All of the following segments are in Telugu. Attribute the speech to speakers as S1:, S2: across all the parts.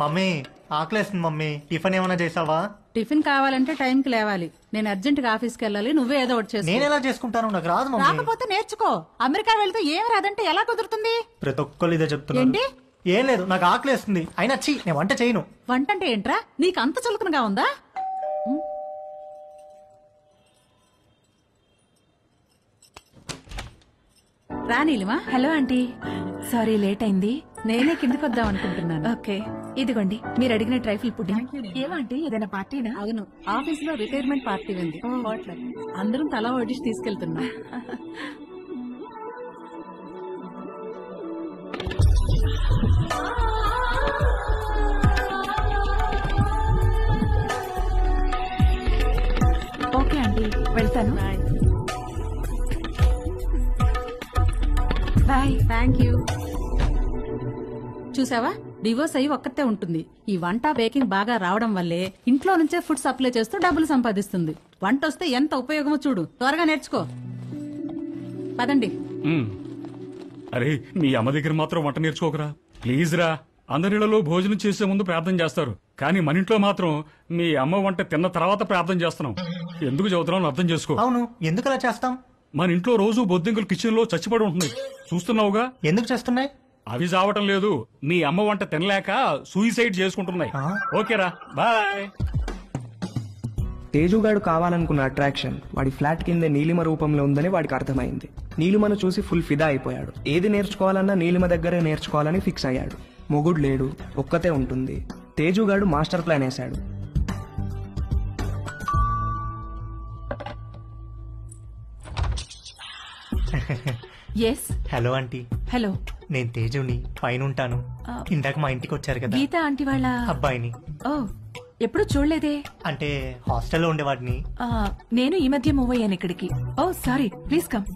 S1: మమ్మీ ఆకలేస్తుంది మమ్మీ. టిఫిన్ ఏమైనా చేసావా?
S2: టిఫిన్ కావాలంటే టైంకి లేవాలి. నేను అర్జెంట్ గా ఆఫీస్కి వెళ్ళాలి. నువ్వే ఏదో ఒకటి చేసుకో.
S1: నేను ఎలా చేసుకుంటాను? నాకు రాదు మమ్మీ.
S2: రాకపోతే నేర్చుకో. అమెరికా వెళ్తే ఏం రాదంటే ఎలా కుదురుతుంది?
S1: ప్రతి ఒక్కరు ఇదే చెప్తున్నారు.
S2: ఏంటి?
S1: ఏం లేదు, నాకు ఆకలేస్తుంది. అయినా నేను వంట చేయను.
S2: వంట అంటే ఏంట్రా? నీకు అంత చులకనగా ఉందా? రా Neelima.
S3: Hello aunty, sorry late అయింది.
S2: నేనే కిందకి వద్దాం అనుకుంటున్నాను.
S3: ఓకే, ఇదిగోండి మీరు అడిగిన ట్రైఫుల్ పుడ్డింగ్. ఏమంటే ఏదైనా పార్టీనా?
S2: అవును, ఆఫీస్ లో రిటైర్మెంట్ పార్టీ ఉంది. అందరం తలా వడ్డిసి తీసుకెళ్తున్నాం.
S3: ఓకే ఆంటీ, వెళ్తాను. బాయ్.
S2: Thank you. చూసావా, డివోర్స్ అయ్యి ఒక్కతే ఉంటుంది. ఈ వంట బేకింగ్ బాగా రావడం వల్లే ఇంట్లో నుంచే ఫుడ్ సప్లై చేస్తూ డబ్బులు సంపాదిస్తుంది. వంట వస్తే ఎంత ఉపయోగమో చూడు. త్వరగా నేర్చుకో. పదండి.
S4: అరే, మీ అమ్మ దగ్గర మాత్రం వంట నేర్చుకోకరా ప్లీజ్ రా. అందరిలో భోజనం చేసే ముందు ప్రార్థన చేస్తారు, కానీ మన ఇంట్లో మాత్రం మీ అమ్మ వంట తిన్న తర్వాత ప్రార్థన చేస్తున్నాం. ఎందుకు చదువుతున్నావు అర్థం చేసుకో.
S1: అవును, ఎందుకు అలా చేస్తాం?
S4: మన ఇంట్లో రోజు బొద్దింకలు కిచెన్ లో చచ్చిపడి ఉంటుంది, చూస్తున్నావుగా.
S1: ఎందుకు చేస్తున్నాయి?
S4: అవి చావటం లేదు, మీ అమ్మ వంట తినలేక సూయిసైడ్ చేసుకుంటున్నాయి. ఓకేరా, బాయ్.
S5: తేజుగాడు కావాలనుకున్న అట్రాక్షన్ వాడి ఫ్లాట్ కింద నీలిమ రూపంలో ఉందని వాడికి అర్థమైంది. నీలిమను చూసి ఫుల్ ఫిదా అయిపోయాడు. ఏది నేర్చుకోవాలన్నా నీలిమ దగ్గరే నేర్చుకోవాలని ఫిక్స్ అయ్యాడు. మొగుడు లేడు, ఒక్కతే ఉంటుంది. తేజుగాడు మాస్టర్ ప్లాన్ వేశాడు.
S3: ఎస్.
S1: Hello aunty.
S3: హలో,
S1: నేను తేజుని, పైన ఉంటాను. ఇందాక మా ఇంటికి వచ్చారు కదా
S3: గీత ఆంటీ వాళ్ళ
S1: అబ్బాయిని.
S3: ఓ, ఎప్పుడు చూడలేదే.
S1: అంటే హాస్టల్లో ఉండేవాడిని.
S3: నేను ఈ మధ్య మూవ్ అయ్యాను ఇక్కడికి. ఓ సారీ, ప్లీజ్ కమ్.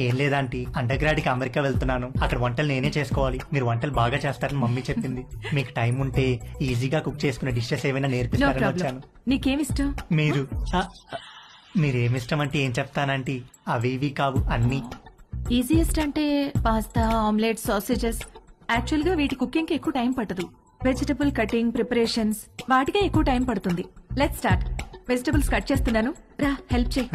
S1: ఏం లేదాంటీ, అండర్ గ్రాడ్ కి అమెరికా వెళ్తున్నాను. అక్కడ వంటలు నేనే చేసుకోవాలి. మీరు వంటలు బాగా చేస్తారని మమ్మీ చెప్పింది. మీకు టైం ఉంటే ఈజీగా కుక్ చేసుకునే డిషెస్ ఏమైనా నేర్పిస్తారని వచ్చాను.
S3: నీకేమిష్టం?
S1: మీరేమిష్టం అంటే ఏం చెప్తానంటీ? అవి ఇవి కావు, అన్ని.
S3: ఈజియెస్ట్ అంటే పాస్తా, ఆమ్లెట్, సాసేజెస్. యాక్చువల్ గా వీటి కుకింగ్ కి ఎక్కువ టైం పట్టదు. వెజిటబుల్ కటింగ్, ప్రిపరేషన్స్ వాటికే ఎక్కువ టైం పడుతుంది. Let's start. వెజిటబుల్స్ కట్ చేస్తున్నాను, రా హెల్ప్ చేయి.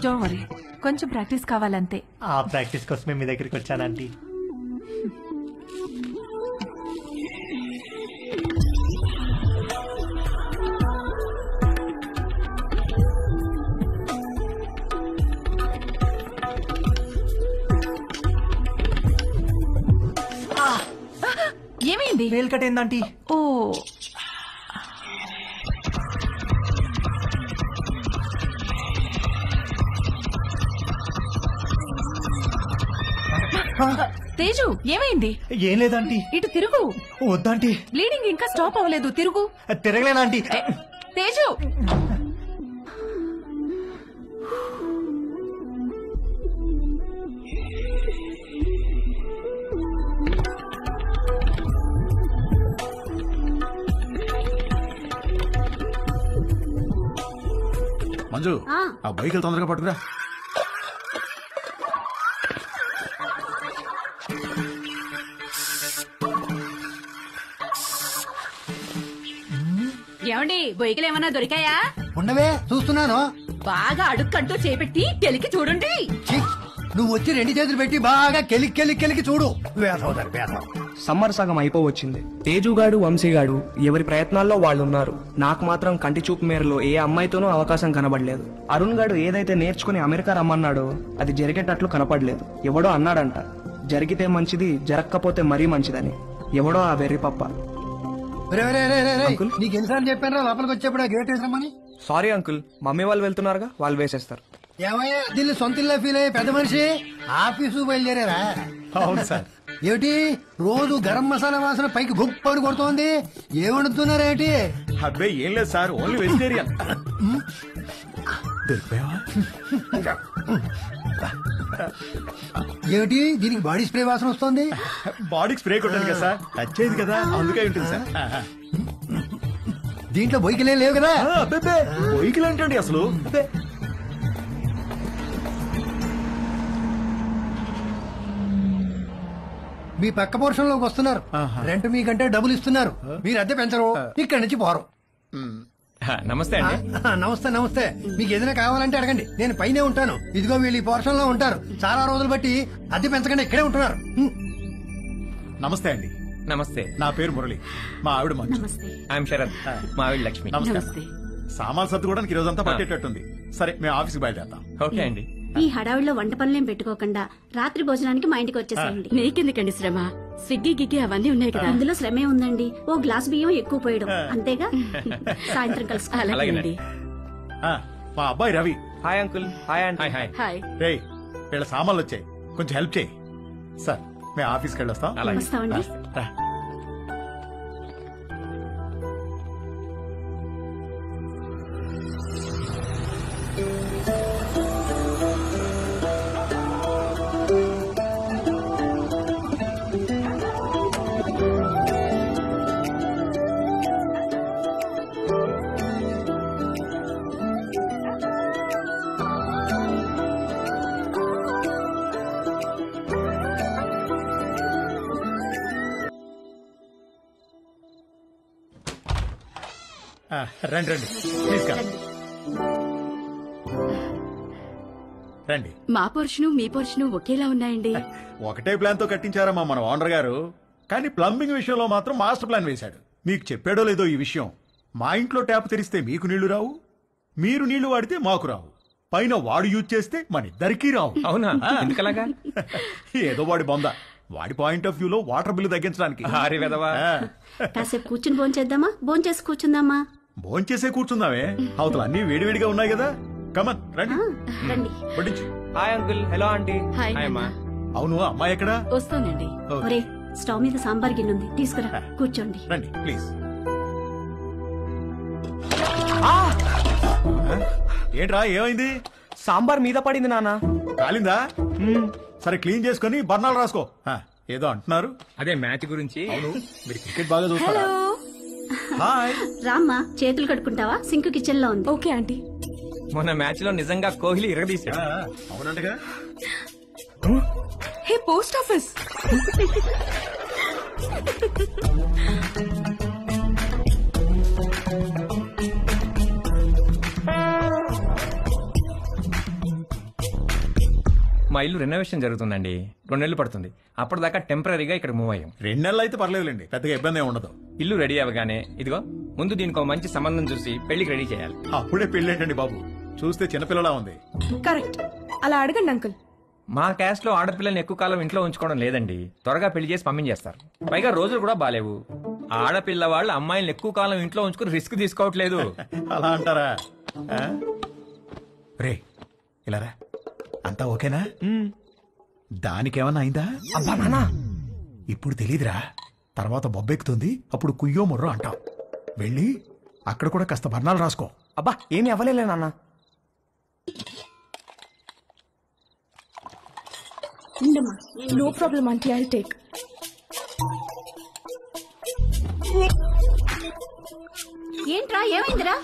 S3: డోంట్ వరీ, కొంచెం ప్రాక్టీస్ కావాలంతే.
S1: ఆ ప్రాక్టీస్ కోసమే మీ దగ్గరికి వచ్చానంటీ.
S3: ఏమైంది?
S1: వేలు కట్టేందంటీ.
S3: ఓ, తేజు ఏమైంది?
S1: ఏం లేదంటీ.
S3: ఇటు తిరుగు.
S1: వద్దంటీ,
S3: బ్లీడింగ్ ఇంకా స్టాప్ అవ్వలేదు, తిరుగు.
S1: తిరగలేనంటీ.
S3: తేజు,
S6: మంజు, ఆ బైకులు తొందరగా పట్టుకురా.
S2: ఏమండి, బొయ్యకలు ఏమన్నా దొరికాయా?
S7: ఉండవే, చూస్తున్నాను.
S2: బాగా అడుక్కంటూ చేపెట్టి కెలికి చూడండి.
S7: నువ్వు వచ్చి రెండు చేతులు పెట్టి బాగా కెలికి చూడు.
S5: సమ్మర్ సగం అయిపోవచ్చింది. తేజుగాడు, వంశీగాడు ఎవరి ప్రయత్నాల్లో వాళ్ళున్నారు. నాకు మాత్రం కంటి చూపు మేరలో ఏ అమ్మాయితోనూ అవకాశం కనబడలేదు. అరుణ్ గాడు ఏదైతే నేర్చుకుని అమెరికా రమ్మన్నాడో అది జరిగేటట్లు కనపడలేదు. ఎవడో అన్నాడంట, జరిగితే మంచిది, జరగకపోతే మరీ మంచిదని. ఎవడో ఆ వెర్రి పప్ప.
S7: నీకు ఎన్నిసార్లు చెప్పాను లోపలికి వచ్చేప్పుడు గేట్ వేసామని?
S5: సారీ అంకుల్, మమ్మీ వాళ్ళు వెళ్తున్నారుగా, వాళ్ళు వేసేస్తారు.
S7: ఏమయ్యా, దీన్ని సొంత ఇల్లు ఫీల్ అయ్యే పెద్ద మనిషి ఆఫీసు బయలుదేరారా?
S6: అవును సార్.
S7: ఏమిటి రోజు గరం మసాలా వాసన పైకి గుప్పని కొడుతోంది? ఏమడుతున్నారేంటి?
S6: అబ్బాయి ఏం లేదు సార్, ఓన్లీ వెజిటేరియన్. దొరికిపోయావా?
S7: ఏమిటి దీనికి బాడీ స్ప్రే వాసన వస్తుంది?
S6: బాడీకి స్ప్రే కొట్టాను కదా సార్, టచ్ అయింది కదా, అందుకే ఉంటుంది సార్.
S7: దీంట్లో బొయ్యికలే లేవు కదా?
S6: బొయ్యికలు ఏంటండి అసలు?
S7: మీ పక్క పోర్షన్ లోకి వస్తున్నారు. రెంట్ మీకంటే డబ్బులు ఇస్తున్నారు. మీరు అద్దె పెంచరు, ఇక్కడి నుంచి పోరు.
S8: నమస్తే అండి.
S7: నమస్తే నమస్తే. మీకు ఏదైనా కావాలంటే అడగండి, నేను పైనే ఉంటాను. ఇదిగో వీళ్ళు ఈ పోర్షన్ లో ఉంటారు. చాలా రోజులు బట్టి అద్దె పెంచకుండా ఇక్కడే ఉంటున్నారు.
S6: నమస్తే అండి.
S8: నమస్తే.
S6: నా పేరు మురళి, మా ఆవిడ మంచు.
S8: ఐఎమ్ శరత్, మా ఆవిడ లక్ష్మి.
S6: నమస్కారం. సామాన్ సర్దుకోవడానికి ఈ రోజంతా పట్టేటట్టుంది. సరే, మేము ఆఫీస్కి బయలుదేరుతాం.
S8: ఓకే అండి.
S9: ఈ హడావిడిలో వంట పనులేం పెట్టుకోకుండా రాత్రి భోజనానికి మా ఇంటికి వచ్చేసేయండి.
S10: నీకెందుకండి శ్రమ? స్విగ్గీ గిగ్గి అవన్నీ ఉన్నాయి కదా.
S9: అందులో శ్రమే ఉందండి. ఓ గ్లాస్ బియ్యం ఎక్కువ పోయడం అంతేగా. సాయంత్రం కలుసు.
S10: అలాగేనండి.
S6: మా అబ్బాయి Ravi.
S5: Hi uncle. Hi aunty.
S8: Hi.
S10: Hi.
S6: రేయ్, వీళ్ళ సామాన్లు వచ్చాయి, కొంచెం హెల్ప్ చేయి. సార్, మేము ఆఫీస్కి వెళ్ళొస్తాం.
S9: వస్తామండి.
S6: రా. రండి రండి, ప్లీజ్ కా రండి.
S10: మా పోర్షను మీ పోర్షను ఒకేలా ఉన్నాయండి.
S6: ఒకటే ప్లాన్ తో కట్టించారమ్మా మన ఓనర్ గారు, కానీ ప్లంబింగ్ విషయంలో మాత్రం మాస్టర్ ప్లాన్ వేశాడు. మీకు చెప్పాడో లేదో ఈ విషయం, మా ఇంట్లో ట్యాప్ తెరిస్తే మీకు నీళ్లు రావు, మీరు నీళ్లు వాడితే మాకు రావు, పైన వాడు యూజ్ చేస్తే మన ఇద్దరికీ రావు.
S8: అవునా? ఎందుకలాగా?
S6: ఏదో వాడి బొంద, వాడి పాయింట్ ఆఫ్ వ్యూలో వాటర్ బిల్లు తగ్గించడానికి.
S8: హారి వెదవా.
S9: కాసేపు కూర్చుని భోంచేద్దామా? భోంచేసి కూర్చుందామా?
S6: భోంచేసే కూర్చుందామే, అవతల అన్ని వేడివేడిగా ఉన్నాయి కదా. కమన్ రండి,
S9: రండి.
S6: వడ్డించు.
S5: Hi uncle. Hello aunty.
S10: Hi
S8: అమ్మా.
S6: అవును, అమ్మాయి ఎక్కడా?
S10: వస్తానండి.
S9: ఒరే, స్టవ్ మీద సాంబార్ గిన్నె ఉంది, తీసుకురా. కూర్చోండి.
S6: రండి ప్లీజ్. ఏంట్రా, ఏమైంది?
S5: సాంబార్ మీద పడింది నాన్న.
S6: కాలిందా? సరే, క్లీన్ చేసుకుని బర్ణాలు రాసుకో. ఏదో అంటున్నారు.
S8: అదే మ్యాచ్ గురించి.
S6: అవును, మీరు క్రికెట్ బాగా చూస్తారా? హాయ్.
S9: రామ్మా, చేతులు కడుక్కుంటావా? సింక్ కిచెన్ లో ఉంది.
S10: Okay aunty.
S8: మొన్న మ్యాచ్ లో నిజంగా కోహ్లీ ఇరగదీశాడు.
S6: అవునంటగా.
S3: Hey post office.
S8: మా ఇల్లు రెనోవేషన్ జరుగుతుందండి, 2 నెలలు పడుతుంది. అప్పటిదాకా టెంపరీగా ఇక్కడ మూవ్ అయ్యాం.
S6: 2 నెలలు అయితే పర్లేదులేండి, పెద్దగా ఇబ్బంది ఏమి ఉండదు.
S8: ఇల్లు రెడీ అవ్వగానే ఇదిగో ముందు దీనికి ఒక మంచి సంబంధం చూసి పెళ్లికి రెడీ చేయాలి.
S6: అప్పుడే పెళ్ళేంటండి బాబు, చూస్తే చిన్నపిల్లలా ఉంది.
S3: కరెక్ట్. అలా అడగండి అంకుల్.
S8: మా క్యాస్ట్ లో ఆడపిల్లని ఎక్కువ కాలం ఇంట్లో ఉంచుకోవడం లేదండి, త్వరగా పెళ్లి చేసి పంపించేస్తారు. పైగా రోజులు కూడా బాలేవు. ఆడపిల్ల వాళ్ళు అమ్మాయిలను ఎక్కువ కాలం ఇంట్లో ఉంచుకుని రిస్క్ తీసుకోవట్లేదు.
S6: అలా అంటారా? రే, ఇలా రా. అంతా ఓకేనా? దానికేమన్నా అయిందా?
S5: అబ్బా నాన్న,
S6: ఇప్పుడు తెలీదురా, తర్వాత బొబ్బెక్కుతుంది, అప్పుడు కుయ్యో ముర్రో అంటాం. వెళ్ళి అక్కడ కూడా కాస్త బర్ణాలు రాసుకో.
S5: అబ్బా ఏమి అవ్వలేలే నాన్న.
S3: No problem aunty, I take.
S9: ఏంట్రా, ఏమైందిరా?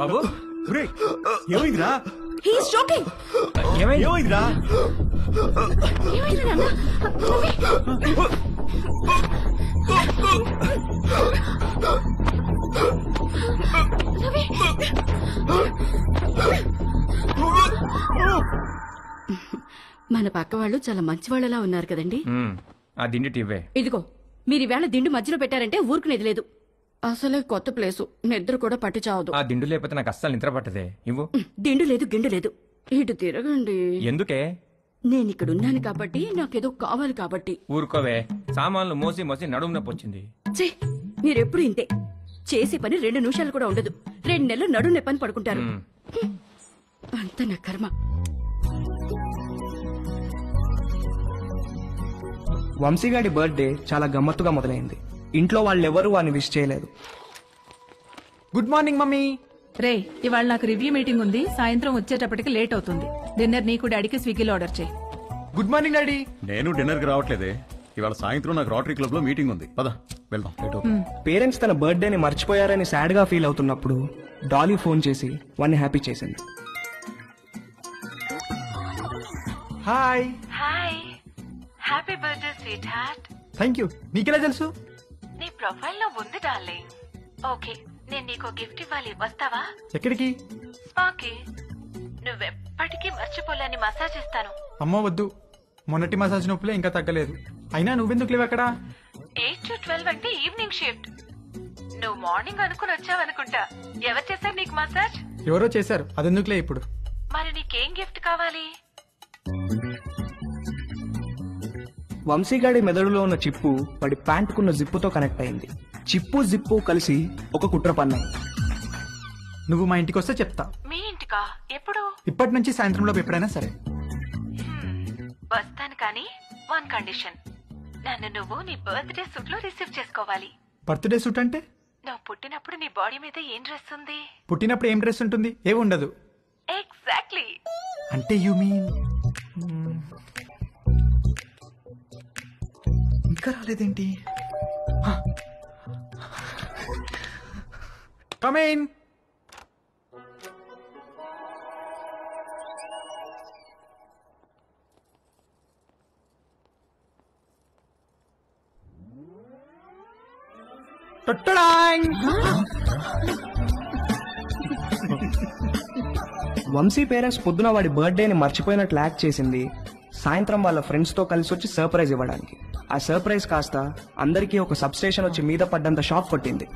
S8: బాబు
S6: ఒరేయ్, ఏమైందిరా?
S3: He's joking.
S6: ఏమైందిరా?
S9: ఏమైందిరా నాన్న?
S10: మన పక్క వాళ్ళు చాలా మంచి వాళ్ళలా ఉన్నారు కదండి.
S8: ఆ దిండి టివ్వే.
S10: ఇదిగో, మీరు ఈవేళ దిండు మధ్యలో పెట్టారంటే ఊరుకునేది లేదు. అసలే కొత్త ప్లేసు, నిద్ర కూడా పట్టి చావదు.
S8: ఆ దిండు లేకపోతే నాకు అస్సలు నిద్ర పట్టదే. ఇవ్వు.
S10: దిండు లేదు, గిండు లేదు. ఇటు తిరగండి.
S8: ఎందుకే?
S10: నేను ఇక్కడ ఉన్నాను కాబట్టి, నాకేదో కావాలి కాబట్టి.
S8: ఊరుకోవే, సామాన్లు మోసి మోసి నడుము నొప్పి వచ్చింది.
S10: ఛే, మీరెప్పుడు ఇంతే. చేసే పని 2 నిమిషాలు కూడా ఉండదు. 2 నెలలు నడు నెప్పని పడుకుంటారు. అంత నా కర్మ.
S5: వంశీగాడి బర్త్డే చాలా గమ్మత్తుగా మొదలైంది. ఇంట్లో వాళ్ళెవరూ వాడిని విష్ చేయలేదు. Good morning mummy.
S3: రే, ఇవాళ నాకు రివ్యూ మీటింగ్ ఉంది, సాయంత్రం వచ్చేటప్పటికి లేట్ అవుతుంది. డిన్నర్ నీకు డాడీకి స్విగ్గీలో ఆర్డర్ చేయి.
S5: Good morning daddy.
S6: నేను డిన్నర్ కి రావట్లేదే, ఇవాళ సాయంత్రం నాకు రోటరీ క్లబ్ లో మీటింగ్ ఉంది. పద వెళ్దాం.
S5: పేరెంట్స్ తన బర్త్డేని మర్చిపోయారని సాడ్ గా ఫీల్ అవుతున్నప్పుడు డాలీ ఫోన్ చేసి వాడిని హ్యాపీ చేసింది. Hi.
S3: Hi. Hi, happy birthday sweet heart.
S11: Thank you. మీకెలా తెలుసు?
S3: నీ ప్రొఫైల్ లో ఉంది డార్లింగ్. ఓకే, నేను నీకు గిఫ్ట్ ఇవ్వాలి, వస్తావా?
S11: ఎక్కడికి?
S3: స్పాకి. నువ్వెప్పటికీ మర్చిపోలేని మసాజ్ ఇస్తాను.
S11: అమ్మో వద్దు, మొన్నటి మసాజ్ నొప్పులే ఇంకా తగ్గలేదు. అయినా నువ్వెందుకు లేవు అక్కడ?
S3: 8 to 12 అంటే ఈవినింగ్ షిఫ్ట్. నువ్వు మార్నింగ్ అనుకుని వచ్చావనుకుంటా. ఎవరు చేశారు నీకు మసాజ్?
S11: ఎవరో చేశారు, అదెందుకులే ఇప్పుడు.
S3: మరి నీకేం గిఫ్ట్ కావాలి?
S5: వంశీగాడి మెదడులో ఉన్న చిప్పు వాడి ప్యాంటుకున్న జిప్పుతో కనెక్ట్ అయింది. చిప్పు జిప్పు కలిసి ఒక కుట్ర పన్నాయి.
S11: నువ్వు మా ఇంటికి వస్తే చెప్తా.
S3: మీ ఇంటికా? ఎప్పుడు?
S11: ఇప్పటి నుంచి సాయంత్రంలోపు ఎప్పుడైనా సరే.
S3: వస్తాను, కానీ వన్ కండిషన్. నన్ను నువ్వు నీ బర్త్డే సూట్ లో రిసీవ్ చేసుకోవాలి.
S11: బర్త్డే సూట్ అంటే?
S3: నువ్వు పుట్టినప్పుడు నీ బాడీ మీద ఏం డ్రెస్ ఉంది?
S11: పుట్టినప్పుడు ఏం డ్రెస్ ఉంటుంది? ఏమి ఉండదు.
S3: ఎగ్జాక్ట్లీ.
S11: అంటే యు మీన్ ఇంకా రాలేదేంటి? Come in.
S5: వంశీ పేరెంట్స్ పొద్దున వాడి బర్త్డేని మర్చిపోయినట్లు యాక్ట్ చేసింది సాయంత్రం వాళ్ళ ఫ్రెండ్స్ తో కలిసి వచ్చి సర్ప్రైజ్ ఇవ్వడానికి. ఆ సర్ప్రైజ్ కాస్త అందరికీ ఒక సబ్స్టేషన్ వచ్చి మీద పడ్డంత షాక్ కొట్టింది.